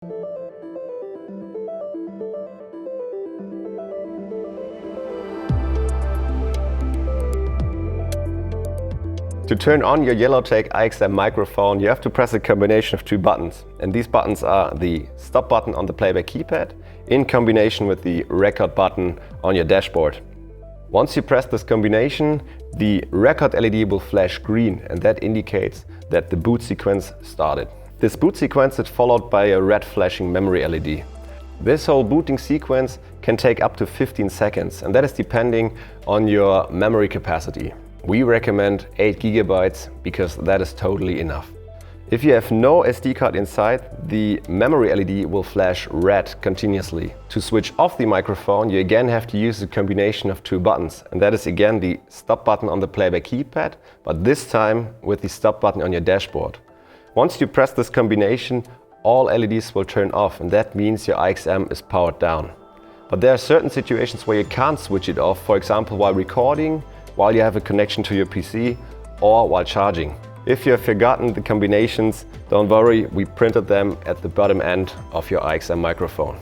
To turn on your Yellowtech IXM microphone, you have to press a combination of two buttons. And these buttons are the stop button on the playback keypad in combination with the record button on your dashboard. Once you press this combination, the record LED will flash green, and that indicates that the boot sequence started. This boot sequence is followed by a red flashing memory LED. This whole booting sequence can take up to 15 seconds, and that is depending on your memory capacity. We recommend 8 GB because that is totally enough. If you have no SD card inside, the memory LED will flash red continuously. To switch off the microphone, you again have to use a combination of two buttons, and that is again the stop button on the playback keypad, but this time with the stop button on your dashboard. Once you press this combination, all LEDs will turn off, and that means your IXM is powered down. But there are certain situations where you can't switch it off, for example while recording, while you have a connection to your PC, or while charging. If you have forgotten the combinations, don't worry, we printed them at the bottom end of your IXM microphone.